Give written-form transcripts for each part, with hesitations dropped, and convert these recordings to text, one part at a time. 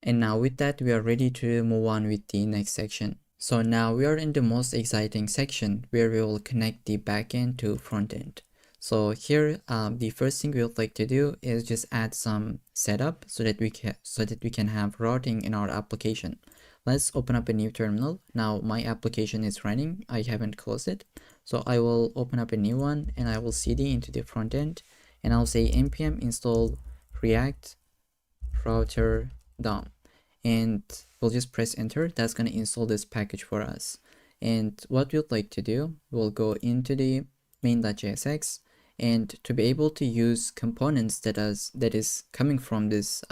And now with that, we are ready to move on with the next section. So now we are in the most exciting section where we will connect the backend to frontend. So here, the first thing we would like to do is just add some setup so that we can have routing in our application. Let's open up a new terminal. Now my application is running. I haven't closed it. So I will open up a new one and I will cd into the front end and I'll say npm install react router DOM, and we'll just press enter. That's going to install this package for us. And what we'd like to do, we'll go into the main.jsx, and to be able to use components that is coming from this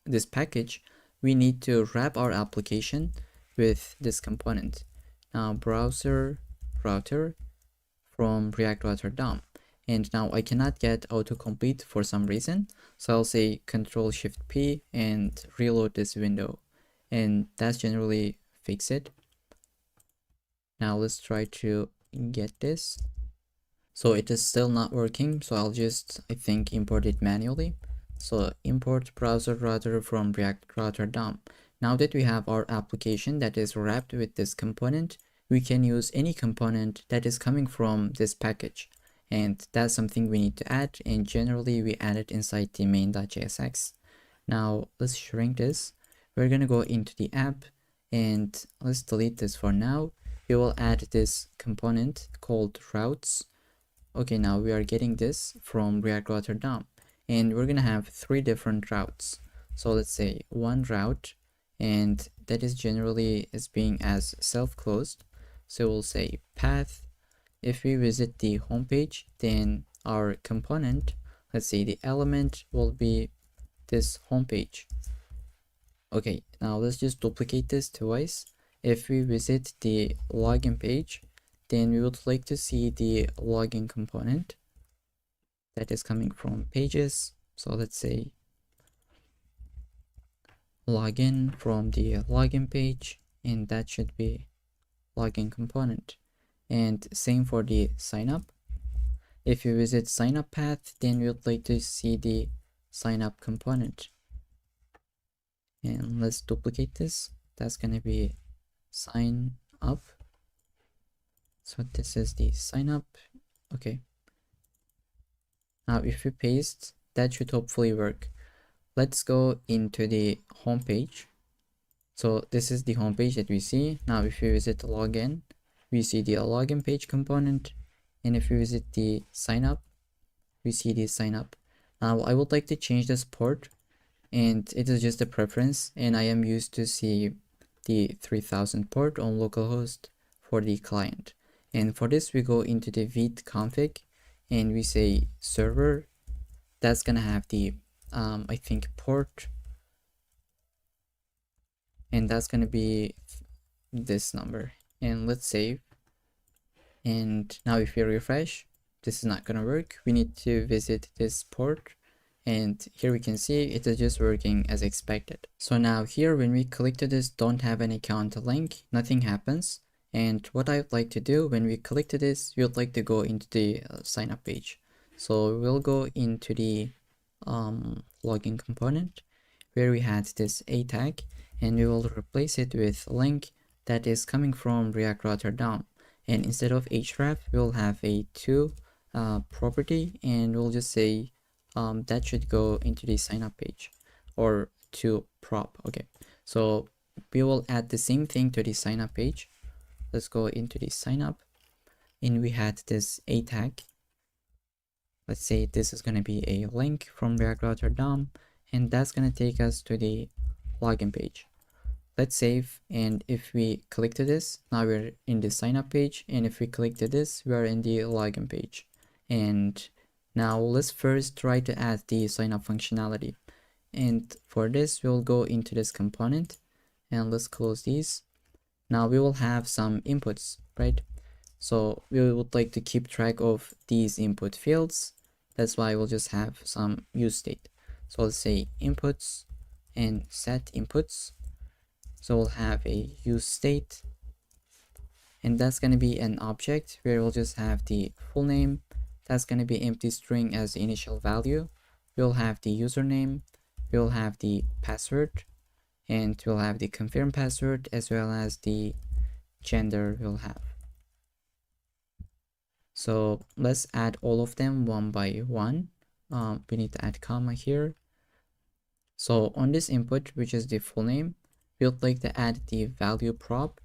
this package, we need to wrap our application with this component. Now browser router from React Router DOM. And now I cannot get autocomplete for some reason. So I'll say Control Shift P and reload this window. And that's generally fix it. Now let's try to get this. So it is still not working. So I'll just, I think, import it manually. So import browser router from React Router DOM. Now that we have our application that is wrapped with this component, we can use any component that is coming from this package. And that's something we need to add, and generally we add it inside the main.jsx. Now let's shrink this. We're gonna go into the app and let's delete this for now. We will add this component called routes. Okay, now we are getting this from React Router DOM, and we're gonna have 3 different routes. So let's say one route, and that is generally is being as self-closed. So we'll say path. If we visit the home page, then our component, let's say the element, will be this home page. Okay, now let's just duplicate this twice. If we visit the login page, then we would like to see the login component that is coming from pages. So let's say login from the login page, and that should be login component. And same for the sign up. If you visit sign up path, then we would like to see the sign up component. And let's duplicate this. That's going to be sign up. So this is the sign up. Okay. Now if we paste, that should hopefully work. Let's go into the home page. So this is the home page that we see. Now if we visit login, we see the login page component, and if we visit the sign up, we see the sign up. Now I would like to change this port, and it is just a preference, and I am used to see the 3000 port on localhost for the client. And for this, we go into the vite config and we say server. That's gonna have the I think port, and that's gonna be this number. And let's save. And now if we refresh, this is not gonna work. We need to visit this port, and here we can see it is just working as expected. So now here, when we click to this don't have an account link, nothing happens. And what I would like to do when we click to this, we would like to go into the sign up page. So we'll go into the login component where we had this a tag, and we will replace it with link that is coming from React Router DOM. And instead of href, we'll have a to property, and we'll just say that should go into the sign up page, or to prop. Okay, so we will add the same thing to the sign up page. Let's go into the sign up, and we had this a tag. Let's say this is going to be a link from React Router DOM, and that's going to take us to the login page. Let's save, and if we click to this, now we're in the sign up page, and if we click to this, we are in the login page. And now let's first try to add the sign up functionality. And for this, we'll go into this component, and let's close these. Now we will have some inputs, right? So we would like to keep track of these input fields. That's why we'll just have some use state. So let's say inputs and set inputs. So we'll have a use state, and that's going to be an object where we'll just have the full name. That's going to be empty string as the initial value. We'll have the username. We'll have the password, and we'll have the confirm password as well as the gender we'll have. So let's add all of them one by one. We need to add comma here. So on this input, which is the full name, we'd like to add the value prop.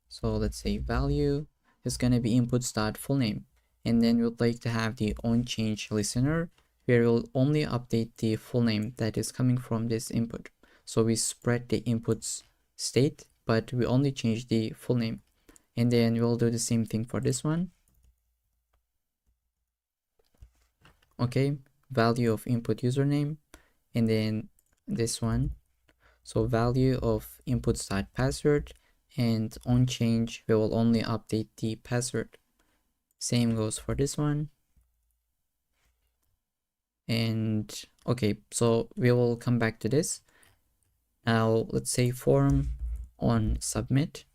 So let's say value is going to be inputs.fullname, and then we'd like to have the onChange listener, where we'll only update the full name that is coming from this input. So we spread the inputs state, but we only change the full name. And then we'll do the same thing for this one. Okay, value of input username, and then this one. So value of inputs.password, and onChange, we will only update the password. Same goes for this one. And okay, so we will come back to this. Now let's say form on submit.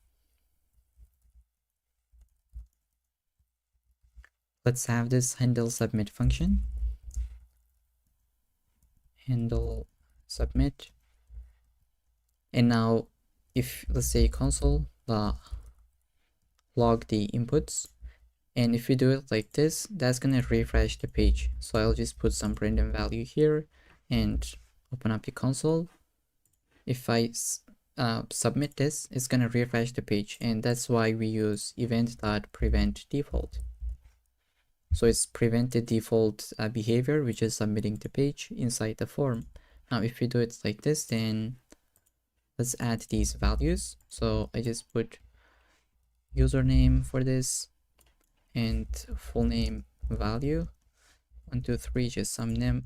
Let's have this handle submit function. Handle submit. And now if let's say console log the inputs, and if we do it like this, that's gonna refresh the page. So I'll just put some random value here and open up the console. If I submit this, it's gonna refresh the page, and that's why we use event.prevent default. So it's prevent the default behavior, which is submitting the page inside the form. Now if we do it like this, then let's add these values. So I just put username for this and full name value, 1 2 3, just some name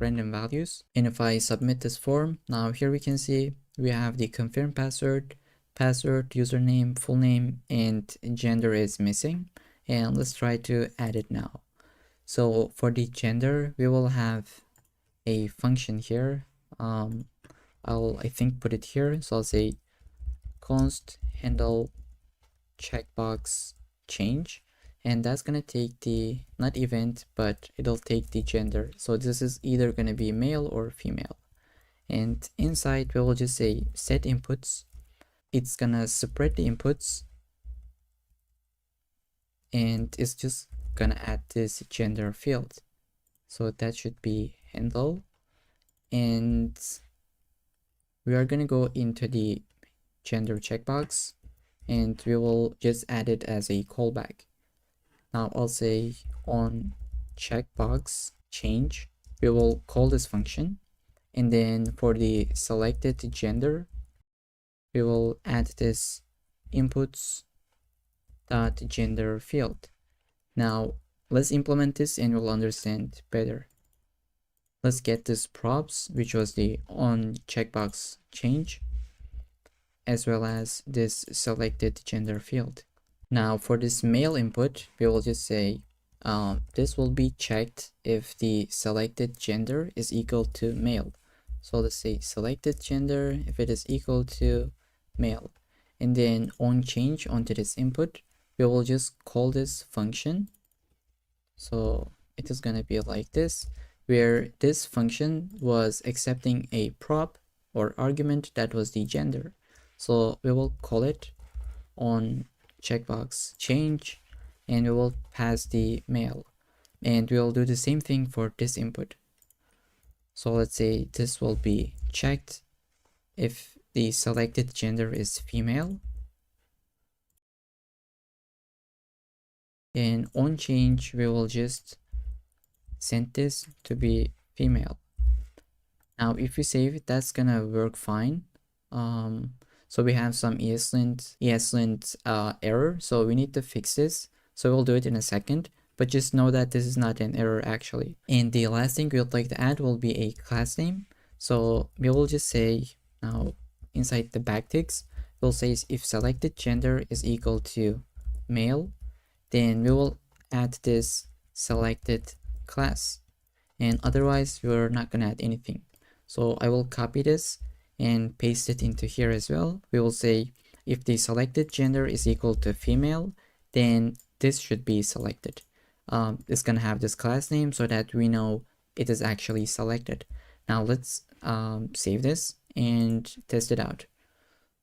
random values. And if I submit this form, now here we can see we have the confirm password, username, full name, and gender is missing. And let's try to add it now. So for the gender, we will have a function here. I think put it here. So I'll say const handle checkbox change, and that's gonna take the not event, but it'll take the gender. So this is either gonna be male or female. And inside we will just say set inputs. It's gonna separate the inputs, and it's just gonna add this gender field. So that should be handle, and we are gonna go into the gender checkbox, and we will just add it as a callback. Now I'll say on checkbox change, we will call this function, and then for the selected gender, we will add this inputs.gender field. Now let's implement this and we'll understand better. Let's get this props, which was the on checkbox change, as well as this selected gender field. Now for this male input, we will just say this will be checked if the selected gender is equal to male. So let's say selected gender if it is equal to male, and then on change onto this input, we will just call this function. So it is gonna be like this, where this function was accepting a prop or argument that was the gender. So we will call it on checkbox change, and we will pass the male, and we'll do the same thing for this input. So let's say this will be checked if the selected gender is female, and on change we will just send this to be female. Now if we save it, that's gonna work fine. So we have some ESLint error, so we need to fix this. So we'll do it in a second, but just know that this is not an error actually. And the last thing we would like to add will be a class name. So we will just say now inside the backticks, we'll say if selected gender is equal to male, then we will add this selected class, and otherwise we're not gonna add anything. So I will copy this and paste it into here as well. We will say if the selected gender is equal to female, then this should be selected. It's gonna have this class name so that we know it is actually selected. Now let's save this and test it out.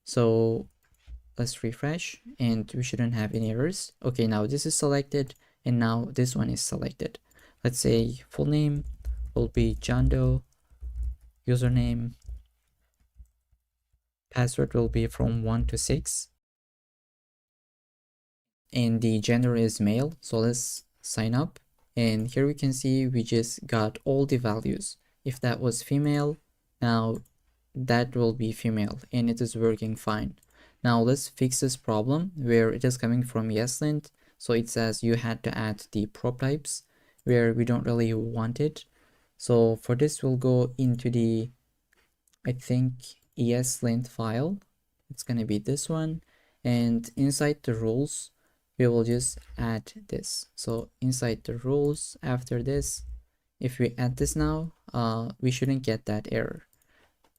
So let's refresh and we shouldn't have any errors. Okay, now this is selected and now this one is selected. Let's say full name will be John Doe, username, password will be from 1 to 6, and the gender is male. So let's sign up, and here we can see we just got all the values. If that was female, now that will be female and it is working fine. Now let's fix this problem where it is coming from ESLint. So it says you had to add the prop types where we don't really want it. So for this, we'll go into the, I think, ESLint file. It's going to be this one. And inside the rules, we will just add this. So inside the rules, after this, if we add this now, we shouldn't get that error.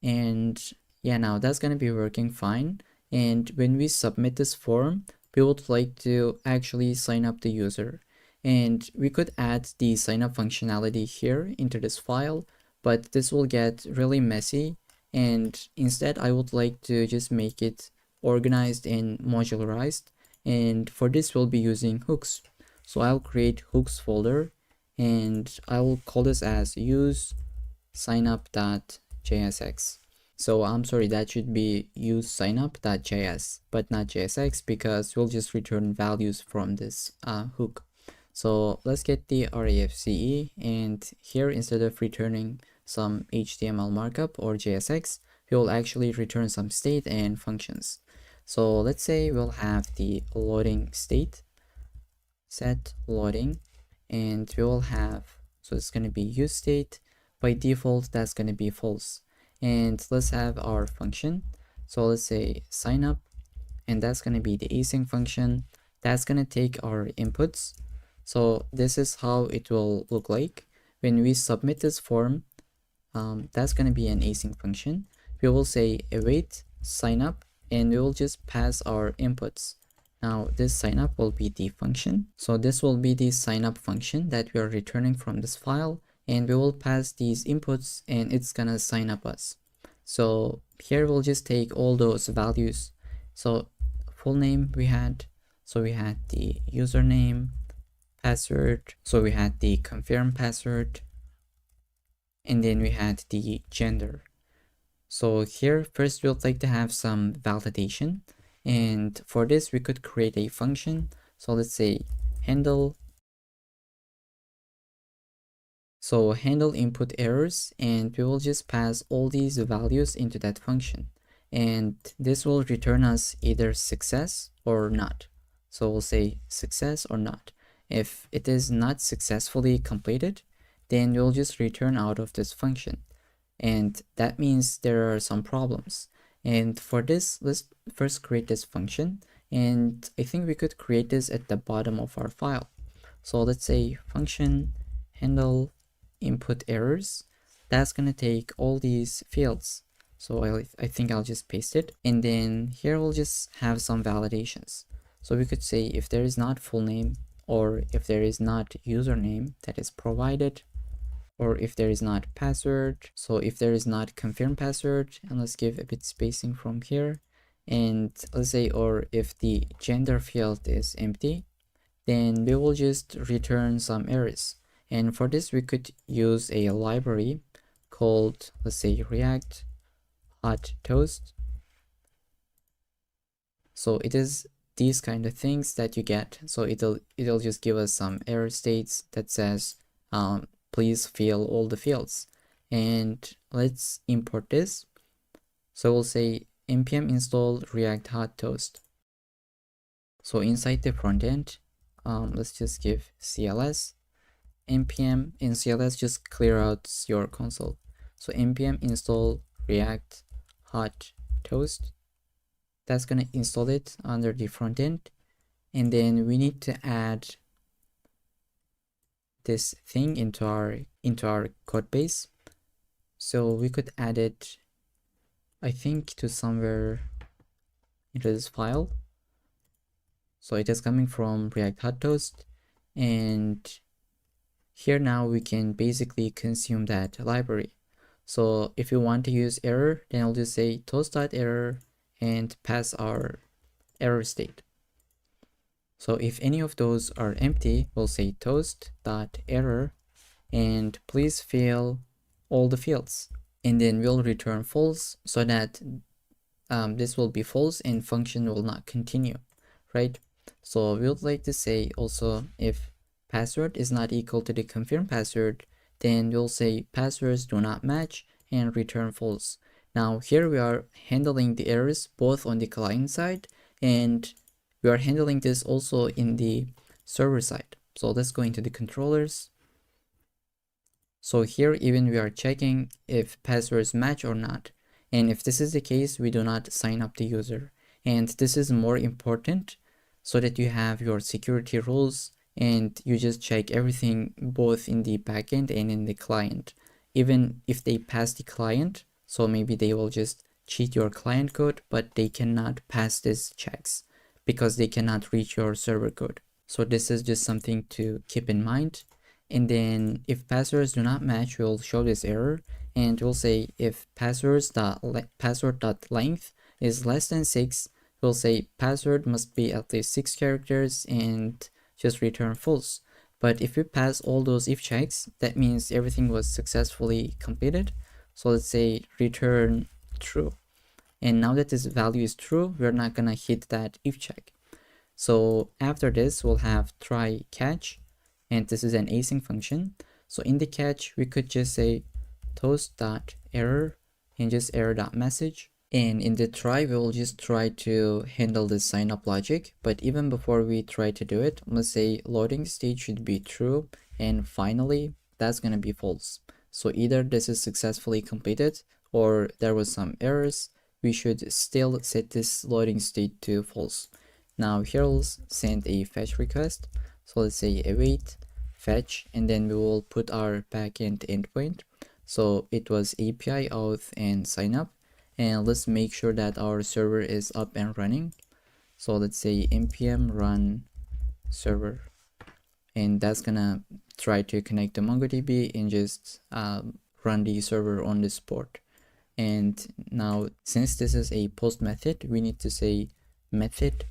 And yeah, now that's going to be working fine. And when we submit this form, we would like to actually sign up the user. And we could add the sign up functionality here into this file, but this will get really messy. And instead, I would like to just make it organized and modularized. And for this, we'll be using hooks. So I'll create hooks folder and I will call this as use signup.jsx. So I'm sorry, that should be use signup.js, but not JSX, because we'll just return values from this hook. So let's get the RAFCE, and here instead of returning some HTML markup or JSX, we will actually return some state and functions. So let's say we'll have the loading state, set loading, and we will have, so it's going to be use state. By default, that's going to be false. And let's have our function. So let's say sign up, and that's going to be the async function. That's going to take our inputs. So this is how it will look like when we submit this form. That's going to be an async function. We will say await sign up, and we will just pass our inputs. Now this sign up will be the function. So this will be the sign up function that we are returning from this file, and we will pass these inputs and it's gonna sign up us. So here we'll just take all those values. So full name we had, so we had the username, password, so we had the confirm password, and then we had the gender. So here first we'll like to have some validation, and for this we could create a function. So let's say handle, so handle input errors, and we will just pass all these values into that function, and this will return us either success or not. So we'll say success or not. If it is not successfully completed, then we'll just return out of this function, and that means there are some problems. And for this, let's first create this function, and I think we could create this at the bottom of our file. So let's say function handle input errors. That's gonna take all these fields. So I think I'll just paste it, and then here we'll just have some validations. So we could say if there is not full name, or if there is not username that is provided, or if there is not password. So if there is not confirm password, and let's give a bit spacing from here, and let's say, or if the gender field is empty, then we will just return some errors. And for this, we could use a library called, let's say, React Hot Toast. So it is these kind of things that you get. So it'll just give us some error states that says, please fill all the fields. And let's import this. So we'll say npm install React Hot Toast. So inside the front end, let's just give CLS npm. In CLS, just clear out your console. So npm install React Hot Toast. That's gonna install it under the front end, and then we need to add this thing into our code base. So we could add it, I think, to somewhere into this file. So it is coming from React Hot Toast, and here now we can basically consume that library. So if you want to use error, then I'll just say toast.error and pass our error state. So if any of those are empty, we'll say toast.error and please fill all the fields. And then we'll return false so that this will be false and function will not continue, right? So we would like to say also if password is not equal to the confirmed password, then we'll say passwords do not match and return false. Now here we are handling the errors both on the client side and we are handling this also in the server side. So let's go into the controllers. So here even we are checking if passwords match or not. And if this is the case, we do not sign up the user. And this is more important so that you have your security rules and you just check everything both in the backend and in the client. Even if they pass the client, so maybe they will just cheat your client code, but they cannot pass these checks because they cannot reach your server code. So this is just something to keep in mind. And then if passwords do not match, we'll show this error and we'll say if password.length is less than 6, we'll say password must be at least 6 characters and just return false. But if we pass all those if checks, that means everything was successfully completed. So let's say return true. And now that this value is true, we're not gonna hit that if check. So after this, we'll have try catch. And this is an async function. So in the catch, we could just say toast.error and just error.message. And in the try, we will just try to handle the sign up logic. But even before we try to do it, let's say loading state should be true. And finally, that's going to be false. So either this is successfully completed or there was some errors. We should still set this loading state to false. Now here we'll send a fetch request. So let's say await fetch, and then we will put our backend endpoint. So it was API auth and sign up, and let's make sure that our server is up and running. So let's say npm run server, and that's gonna try to connect to MongoDB and just run the server on this port. And now since this is a post method, we need to say method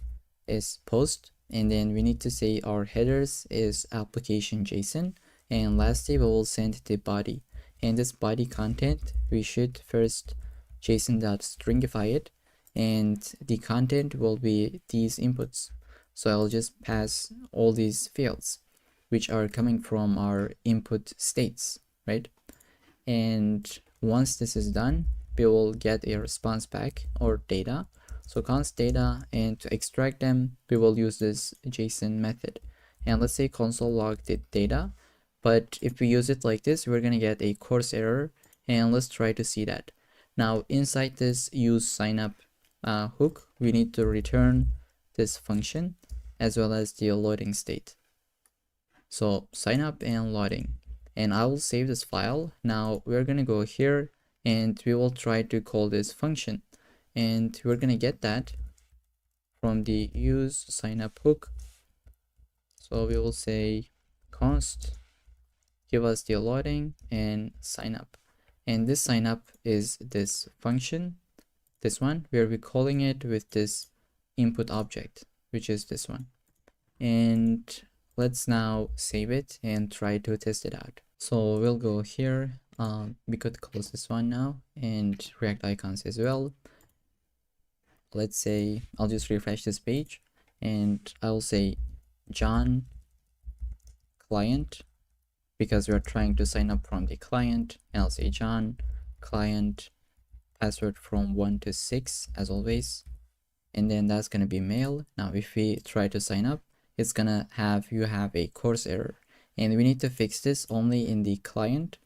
is post. And then we need to say our headers is application JSON. And lastly, we will send the body. And this body content, we should first JSON.stringify it. And the content will be these inputs. So I'll just pass all these fields, which are coming from our input states, right? And once this is done, we will get a response back or data. So const data, and to extract them, we will use this JSON method. And let's say console log data, but if we use it like this, we're gonna get a course error, and let's try to see that. Now inside this use signup hook, we need to return this function as well as the loading state. So sign up and loading, and I will save this file. Now we're gonna go here and we will try to call this function. And we're gonna get that from the use signup hook. So we will say const give us the loading and sign up. And this sign up is this function, this one, where we're calling it with this input object, which is this one. And let's now save it and try to test it out. So we'll go here. We could close this one now and React icons as well. Let's say I'll just refresh this page and I'll say John client because we're trying to sign up from the client, and I'll say John client password from 1 to 6 as always, and then that's gonna be mail. Now if we try to sign up, it's gonna have you have a course error, and we need to fix this only in the client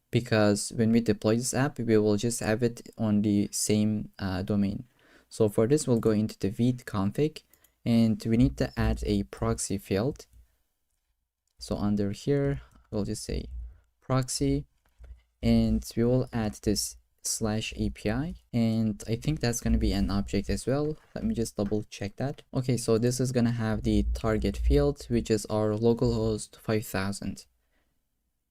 because when we deploy this app, we will just have it on the same domain. So for this, we'll go into the vite config and we need to add a proxy field. So under here, we'll just say proxy and we will add this /API, and I think that's going to be an object as well. Let me just double check that. Okay, so this is going to have the target field, which is our localhost 5000.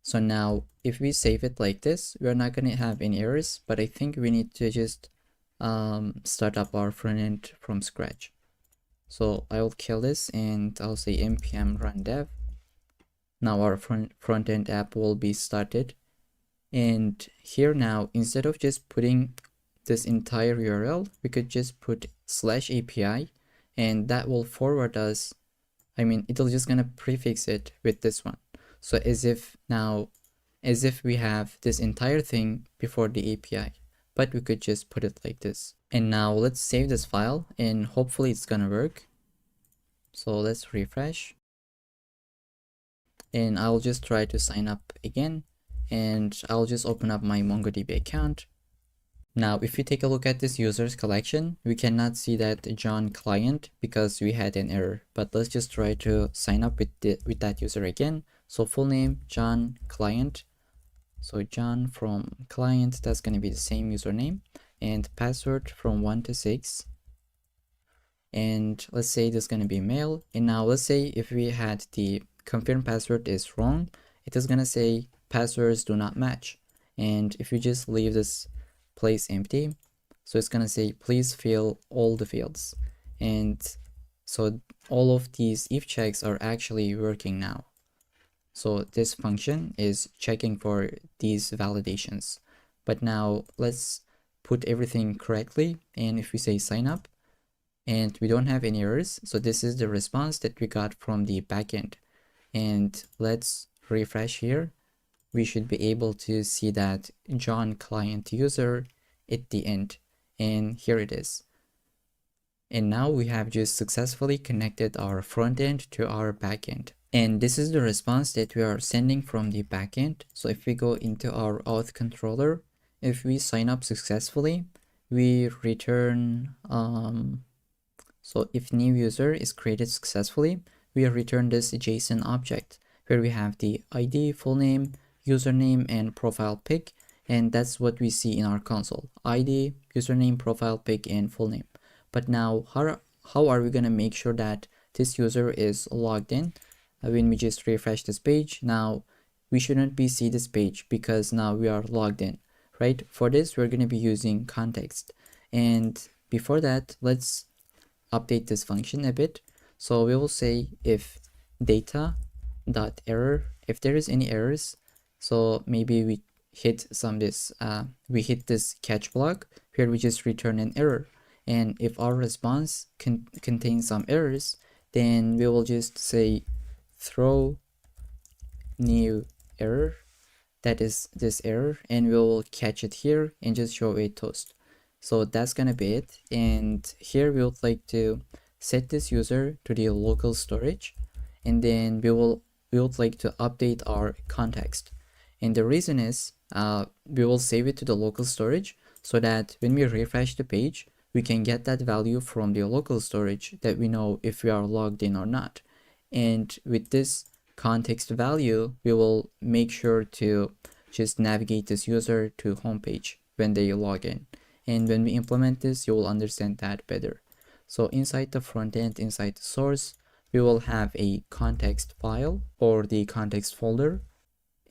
So now if we save it like this, we're not going to have any errors, but I think we need to just start up our front end from scratch. So I will kill this and I'll say npm run dev. Now our front end app will be started. And here now, instead of just putting this entire URL, we could just put /API, and that will forward us. I mean, it'll just gonna prefix it with this one. So as if we have this entire thing before the API, but we could just put it like this. And now let's save this file and hopefully it's gonna work. So let's refresh. And I'll just try to sign up again, and I'll just open up my MongoDB account. Now, if we take a look at this users collection, we cannot see that John client because we had an error. But let's just try to sign up with that user again. So full name, John client. So John from client, that's going to be the same username, and password from 1 to 6. And let's say this is going to be male. And now let's say if we had the confirm password is wrong, it is going to say passwords do not match. And if you just leave this place empty, so it's going to say please fill all the fields. And so all of these if checks are actually working now. So this function is checking for these validations. But now let's put everything correctly, and if we say sign up and we don't have any errors, so this is the response that we got from the backend. And let's refresh here. We should be able to see that John client user at the end, and here it is. And now we have just successfully connected our front end to our backend. And this is the response that we are sending from the backend. So if we go into our auth controller, if we sign up successfully, we return, so if new user is created successfully, we return this JSON object where we have the ID, full name, username, and profile pic. And that's what we see in our console: ID, username, profile pic, and full name. But now how are we going to make sure that this user is logged in? When we just refresh this page, now we shouldn't be see this page because now we are logged in, right? For this, we're going to be using context. And before that, let's update this function a bit. So we will say if data.error, if there is any errors, so maybe we hit this catch block where we just return an error. And if our response contains some errors, then we will just say throw new error, that is this error, and we'll catch it here and just show a toast. So that's gonna be it. And here we would like to set this user to the local storage, and then we would like to update our context. And the reason is we will save it to the local storage so that when we refresh the page, we can get that value from the local storage that we know if we are logged in or not. And with this context value, we will make sure to just navigate this user to homepage when they log in. And when we implement this, you will understand that better. So inside the front end, inside the source, we will have a context file or the context folder.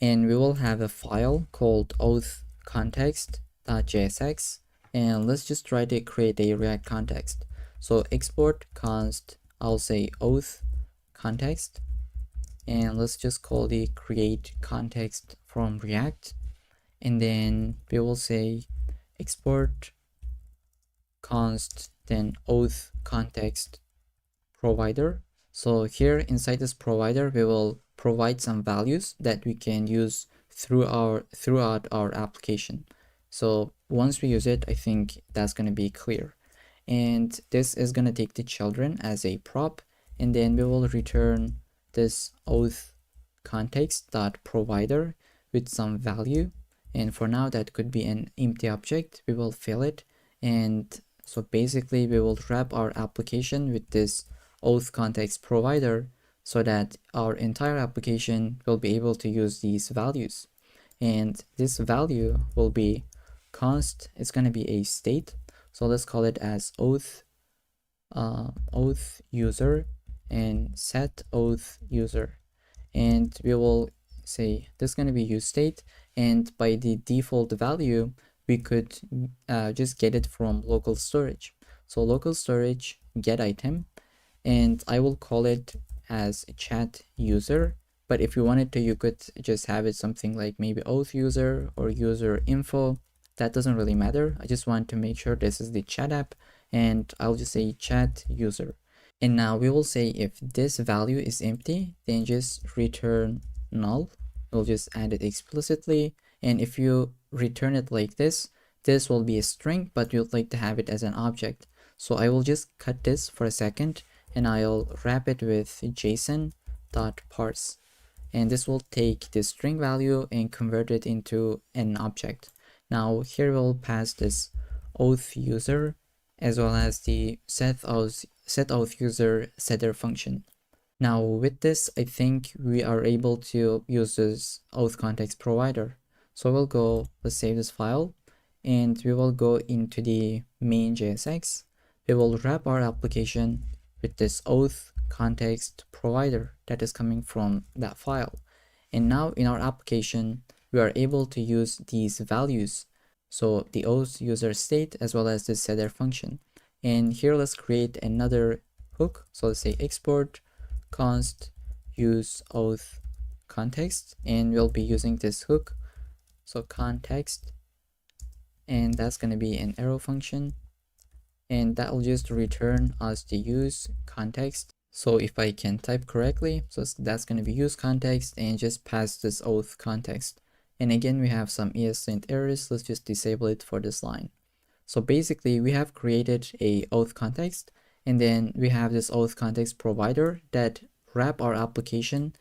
And we will have a file called auth context.jsx. And let's just try to create a React context. So export const, I'll say auth context, and let's just call the create context from React. And then we will say export const, then auth context provider. So here inside this provider, we will provide some values that we can use throughout our application. So once we use it, I think that's going to be clear. And this is going to take the children as a prop, and then we will return this auth context.provider with some value. And for now, that could be an empty object. We will fill it. And so basically, we will wrap our application with this auth context provider so that our entire application will be able to use these values. And this value will be const, it's going to be a state. So let's call it as auth user and set auth user. And we will say this is going to be use state, and by the default value we could just get it from local storage. So local storage get item, and I will call it as chat user. But if you wanted to, you could just have it something like maybe auth user or user info. That doesn't really matter. I just want to make sure this is the chat app, and I'll just say chat user. And now we will say if this value is empty, then just return null. We'll just add it explicitly. And if you return it like this will be a string, but you'd like to have it as an object. So I will just cut this for a second, and I'll wrap it with json.parse. And this will take the string value and convert it into an object. Now here we'll pass this auth user as well as the set auth user setter function. Now with this, I think we are able to use this auth context provider. So we'll go, let's save this file, and we will go into the main JSX. We will wrap our application with this auth context provider that is coming from that file. And now in our application, we are able to use these values. So the auth user state as well as the setter function. And here let's create another hook. So let's say export const use auth context, and we'll be using this hook. So context, and that's going to be an arrow function, and that will just return us the use context. So if I can type correctly, so that's going to be use context, and just pass this auth context. And again, we have some ESLint errors. Let's just disable it for this line. So basically we have created a auth context, and then we have this auth context provider that wrap our application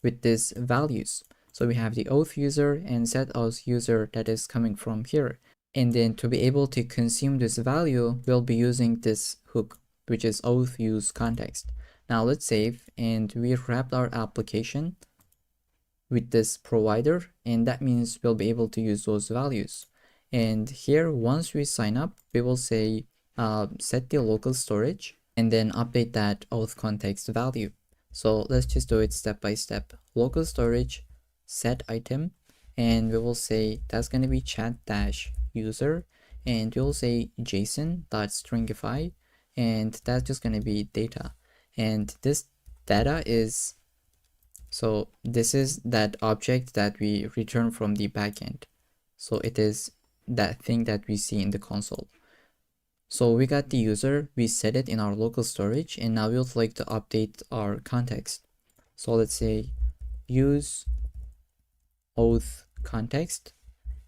with these values. So we have the auth user and set auth user that is coming from here. And then to be able to consume this value, we'll be using this hook, which is auth use context. Now let's save, and we wrapped our application with this provider, and that means we'll be able to use those values. And here, once we sign up, we will say set the local storage and then update that auth context value. So let's just do it step by step. Local storage set item, and we will say that's going to be chat-user, and we'll say json.stringify, and that's just going to be data. And this data is, so this is that object that we return from the backend. So it is that thing that we see in the console. So we got the user, we set it in our local storage, and now we would like to update our context. So let's say use auth context,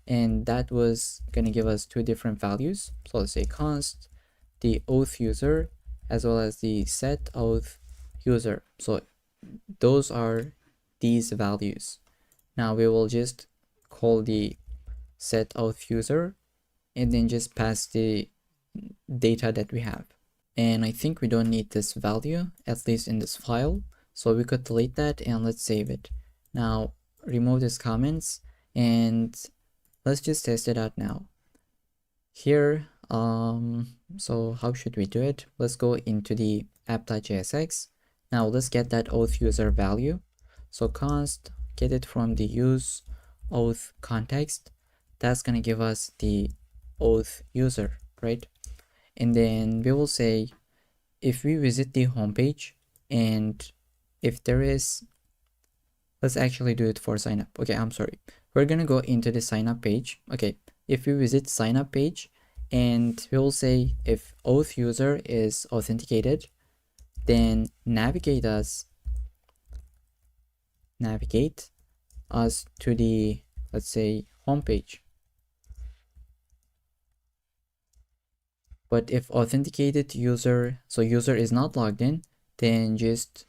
and that was going to give us two different values. So let's say const the auth user as well as the set auth user. So those are these values. Now we will just call the set auth user and then just pass the data that we have. And I think we don't need this value, at least in this file. So we could delete that, and let's save it. Now remove these comments, and let's just test it out now. Here, so how should we do it? Let's go into the app.jsx. Now let's get that auth user value. So const get it from the use auth context. That's going to give us the auth user, right? And then we will say if we visit the homepage, and if there is, let's actually do it for sign up. Okay, I'm sorry. We're going to go into the sign up page. Okay, if we visit sign up page, and we will say if auth user is authenticated, then navigate us to the, let's say, homepage. But if authenticated user, so user is not logged in, then just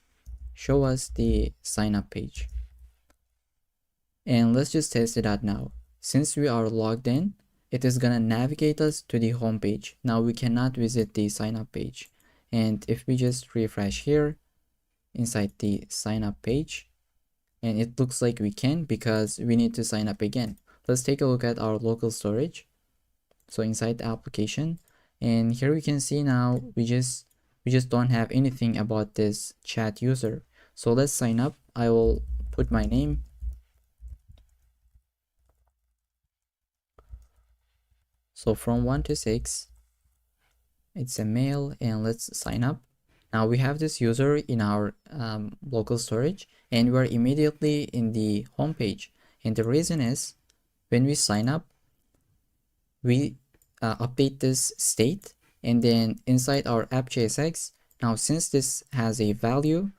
show us the sign up page. And let's just test it out now. Since we are logged in, it is gonna navigate us to the home page. Now we cannot visit the sign up page. And if we just refresh here inside the sign up page, and it looks like we can, because we need to sign up again. Let's take a look at our local storage. So inside the application, and here we can see now we just don't have anything about this chat user. So let's sign up. I will put my name, So from 1 to 6, it's a male, and let's sign up. Now we have this user in our local storage, and we're immediately in the home page. And the reason is, when we sign up, we update this state, and then inside our app.jsx, now since this has a value,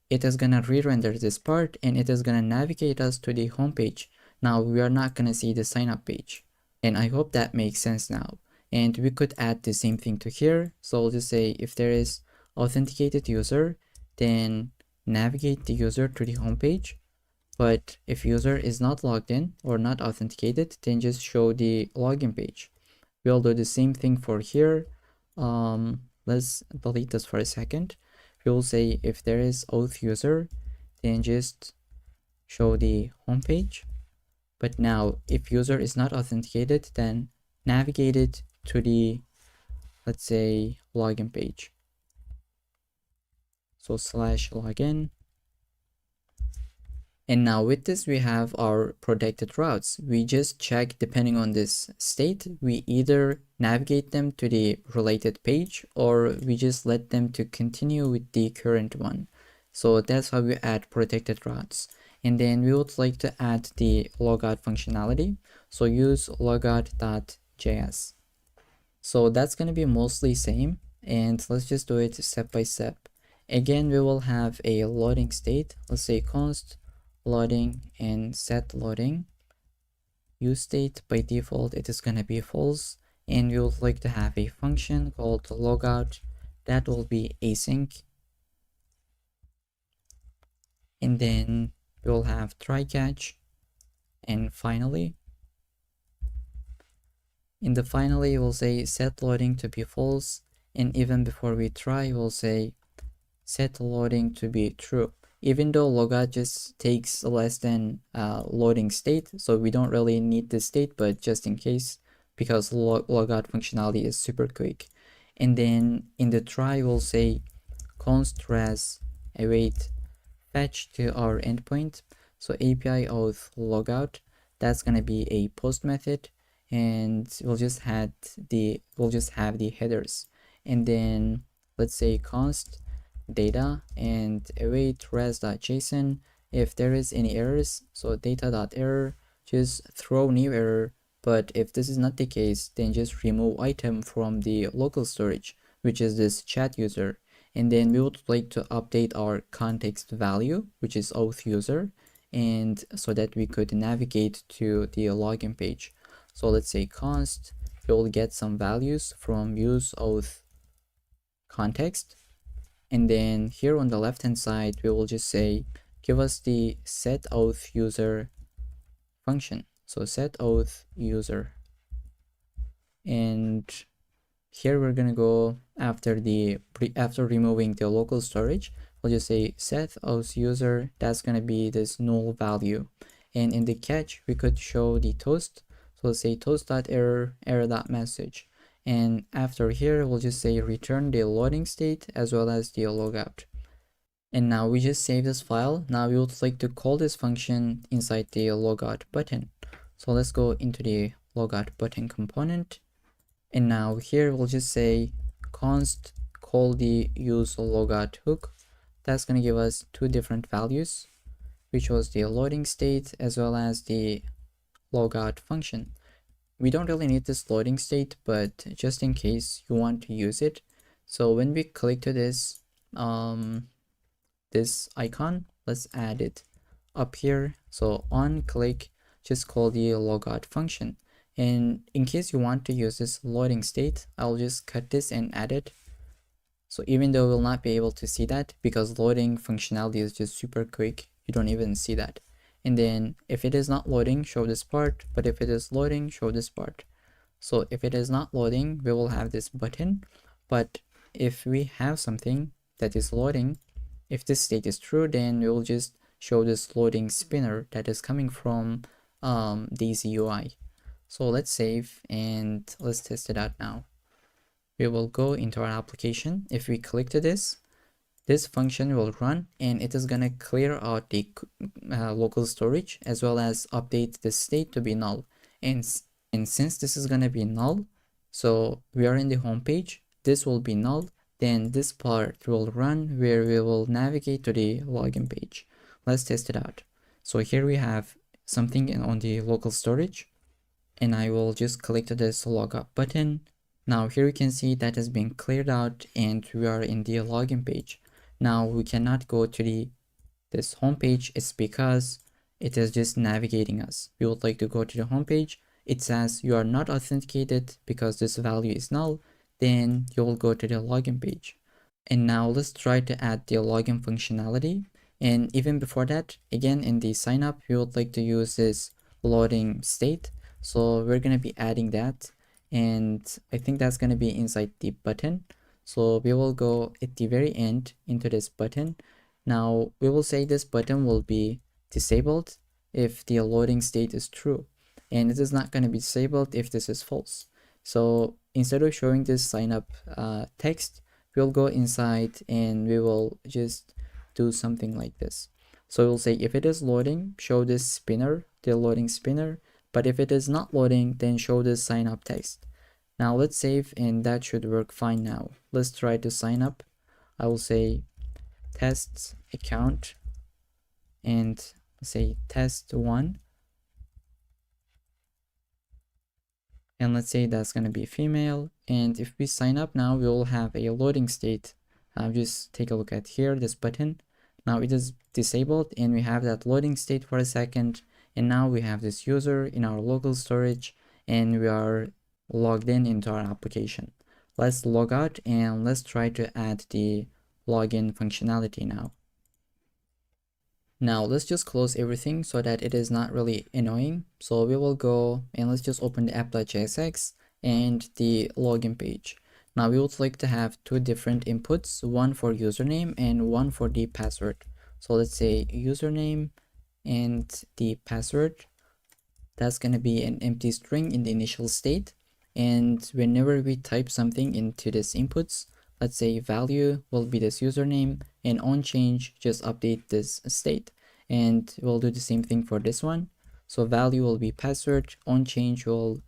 it is gonna re-render this part, and it is gonna navigate us to the home page. Now we are not gonna see the sign up page, and I hope that makes sense now. And we could add the same thing to here. So I'll just say if there is authenticated user, then navigate the user to the home page. But if user is not logged in or not authenticated, then just show the login page. We'll do the same thing for here. Let's delete this for a second. We'll say if there is auth user, then just show the home page. But now if user is not authenticated, then navigate it to the, let's say, login page. So /login. And now with this, we have our protected routes. We just check, depending on this state, we either navigate them to the related page, or we just let them to continue with the current one. So that's how we add protected routes. And then we would like to add the logout functionality. So use logout.js. So that's going to be mostly same. And let's just do it step by step. Again, we will have a loading state. Let's say const loading and set loading. Use state, by default it is going to be false, and we would like to have a function called logout that will be async, and then we'll have try catch, and finally in the finally we'll say set loading to be false, and even before we try we'll say set loading to be true. Even though logout just takes less than loading state, so we don't really need this state, but just in case, because logout functionality is super quick. And then in the try, we'll say const res await fetch to our endpoint. So API auth logout, that's gonna be a post method, and we'll just have the headers. And then let's say const data and await res.json if there is any errors. So data.error, just throw new error. But if this is not the case, then just remove item from the local storage, which is this chat user. And then we would like to update our context value, which is auth user, and so that we could navigate to the login page. So let's say const, we'll get some values from use auth context. And then here on the left hand side, we will just say, give us the set auth user function. So set auth user. And here we're gonna go after removing the local storage, we'll just say set auth user, that's gonna be this null value. And in the catch, we could show the toast. So let's say toast.error, error.message. And after here, we'll just say return the loading state as well as the logout. And now we just save this file. Now we would like to call this function inside the logout button. So let's go into the logout button component. And now here we'll just say const call the use logout hook. That's going to give us two different values, which was the loading state as well as the logout function. We don't really need this loading state, but just in case you want to use it. So when we click to this this icon, let's add it up here. So on click, just call the logout function. And in case you want to use this loading state, I'll just cut this and add it. So even though we'll not be able to see that, because loading functionality is just super quick, you don't even see that. And then if it is not loading, show this part, but if it is loading, show this part. So if it is not loading, we will have this button. But if we have something that is loading, if this state is true, then we will just show this loading spinner that is coming from Daisy UI. So let's save and let's test it out now. We will go into our application. If we click to this function will run, and it is gonna clear out the local storage as well as update the state to be null. And And since this is gonna be null, so we are in the home page, this will be null, then this part will run where we will navigate to the login page. Let's test it out. So here we have something on the local storage, and I will just click to this logout button. Now here you can see that has been cleared out and we are in the login page. Now we cannot go to this home page. It's because it is just navigating us. We would like to go to the home page. It says you are not authenticated because this value is null. Then you will go to the login page. And now let's try to add the login functionality. And even before that, again in the sign up, we would like to use this loading state. So we're going to be adding that. And I think that's going to be inside the button. So we will go at the very end into this button. Now we will say this button will be disabled if the loading state is true, and it is not going to be disabled if this is false. So instead of showing this sign up text, we'll go inside and we will just do something like this. So we'll say if it is loading, show this spinner, the loading spinner, but if it is not loading, then show this sign up text. Now let's save, and that should work fine now. Let's try to sign up. I will say test account and say test1, and let's say that's going to be female. And if we sign up now, we will have a loading state. Just take a look at here, this button. Now it is disabled and we have that loading state for a second, and now we have this user in our local storage and we are logged in into our application. Let's log out and let's try to add the login functionality now. Now let's just close everything so that it is not really annoying. So we will go and let's just open the app.jsx and the login page. Now we would like to have two different inputs, one for username and one for the password. So let's say username and the password. That's going to be an empty string in the initial state. And whenever we type something into this inputs, let's say value will be this username, and on change just update this state. And we'll do the same thing for this one. So value will be password, on change will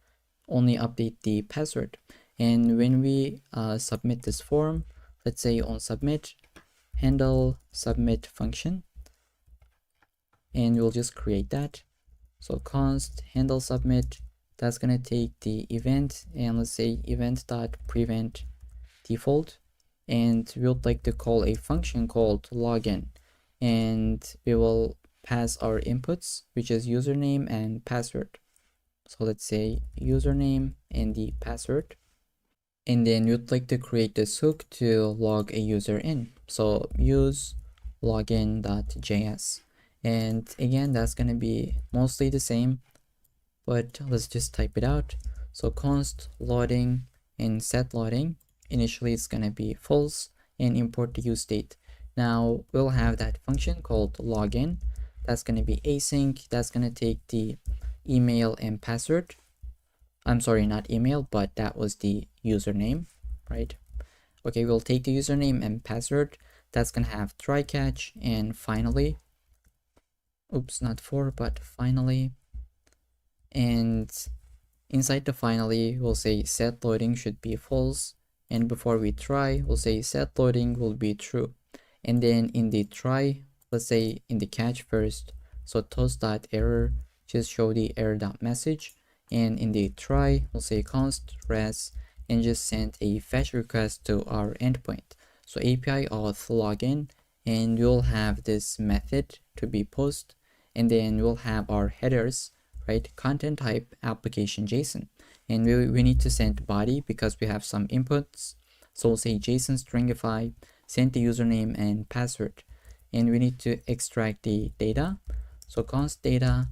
only update the password. And when we submit this form, let's say on submit, handle submit function, and we'll just create that. So const handle submit, that's gonna take the event, and let's say event.prevent default, and we would like to call a function called login, and we will pass our inputs, which is username and password. So let's say username and the password, and then we'd like to create this hook to log a user in. So use login.js, and again that's going to be mostly the same, but let's just type it out. So const loading and set loading, initially it's going to be false, and import the use state. Now we'll have that function called login, that's going to be async, that's going to take the email and password. I'm sorry, not email, but that was the username, right? Okay, we'll take the username and password, that's going to have try catch, and finally, oops, not for, but finally, and inside the finally, we'll say set loading should be false, and before we try, we'll say set loading will be true. And then in the try, let's say in the catch first, so toast.error, just show the error.message, and in the try, we'll say const res and just send a fetch request to our endpoint. So API auth login, and we'll have this method to be post, and then we'll have our headers, right? Content type application JSON, and we need to send body because we have some inputs. So we'll say JSON stringify, send the username and password, and we need to extract the data. So const data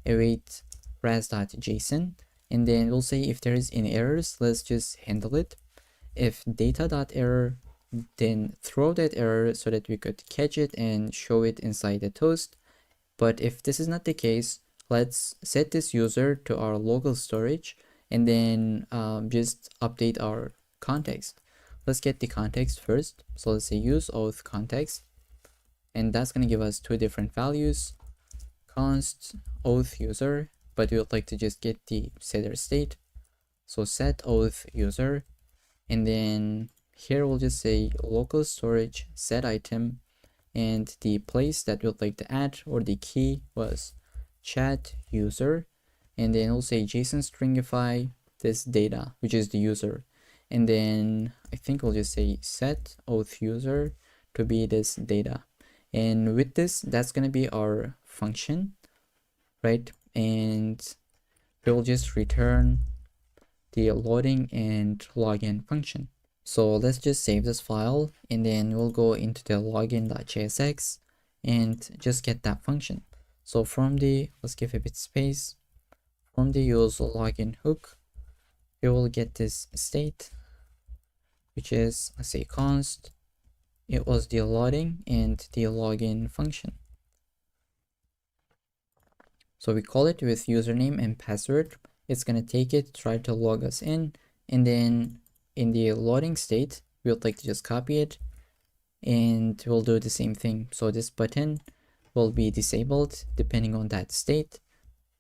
await res.json, and then we'll say if there is any errors, let's just handle it. If data.error, then throw that error so that we could catch it and show it inside the toast. But if this is not the case, let's set this user to our local storage, and then just update our context. Let's get the context first. So let's say use auth context, and that's going to give us two different values, const auth user but we would like to just get the setter state. So set auth user, and then here we'll just say local storage set item, and the place that we'd like to add, or the key, was chat user, and then we'll say JSON stringify this data, which is the user, and then I think we'll just say set auth user to be this data, and with this, that's going to be our function, right? And we'll just return the loading and login function. So let's just save this file, and then we'll go into the login.jsx and just get that function. So from the, let's give a bit space, from the use login hook, we will get this state, which is, let's say, const, it was the loading and the login function. So we call it with username and password. It's going to take it, try to log us in, and then in the loading state, we would like to just copy it, and we'll do the same thing. So this button will be disabled depending on that state,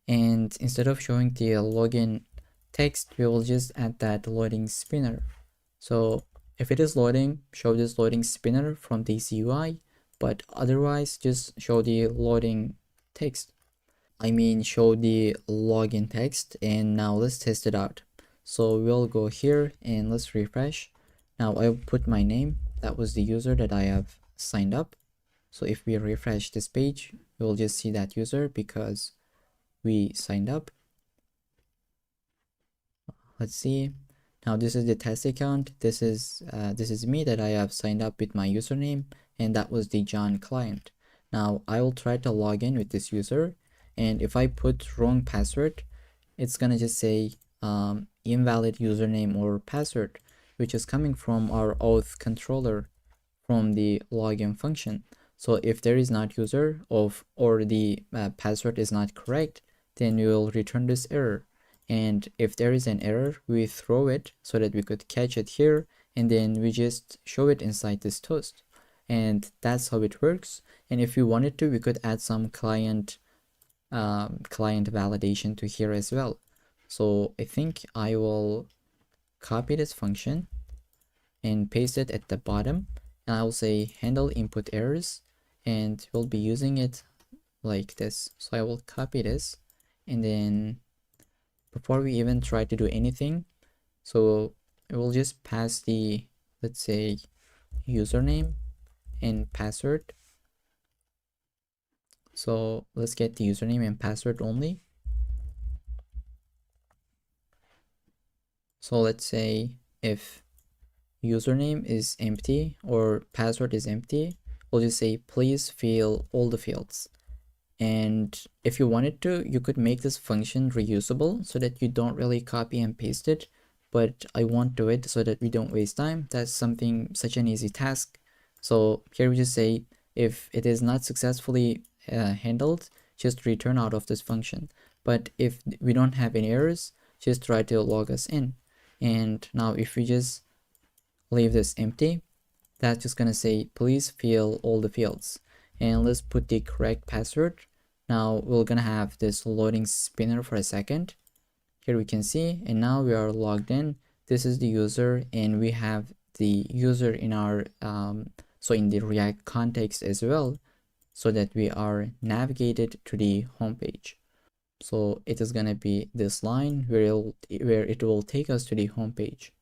and instead of showing the login text, we will just add that loading spinner. So if it is loading, show this loading spinner from this UI, but otherwise just show the loading text. I mean, show the login text. And now let's test it out. So we'll go here and let's refresh. Now I'll put my name. That was the user that I have signed up. So if we refresh this page, we'll just see that user because we signed up. Let's see. Now this is the test account. This is me that I have signed up with my username, and that was the John client. Now I will try to log in with this user, and if I put wrong password, it's gonna just say invalid username or password, which is coming from our auth controller from the login function. So if there is not user of, or the password is not correct, then we will return this error. And if there is an error, we throw it so that we could catch it here, and then we just show it inside this toast. And that's how it works. And if we wanted to, we could add some client validation to here as well. So I think I will copy this function and paste it at the bottom, and I will say handle input errors, and we'll be using it like this. So I will copy this, and then before we even try to do anything, so it will just pass the, let's say, username and password. So let's get the username and password only. So let's say if username is empty or password is empty, we'll just say please fill all the fields. And if you wanted to, you could make this function reusable so that you don't really copy and paste it, but I won't do it so that we don't waste time. That's such an easy task. So here we just say if it is not successfully handled, just return out of this function. But if we don't have any errors, just try to log us in. And now if we just leave this empty, that's just gonna say please fill all the fields, and let's put the correct password. Now we're gonna have this loading spinner for a second. Here we can see, and now we are logged in. This is the user, and we have the user in our so in the React context as well, so that we are navigated to the home page. So it is gonna be this line where it will take us to the home page.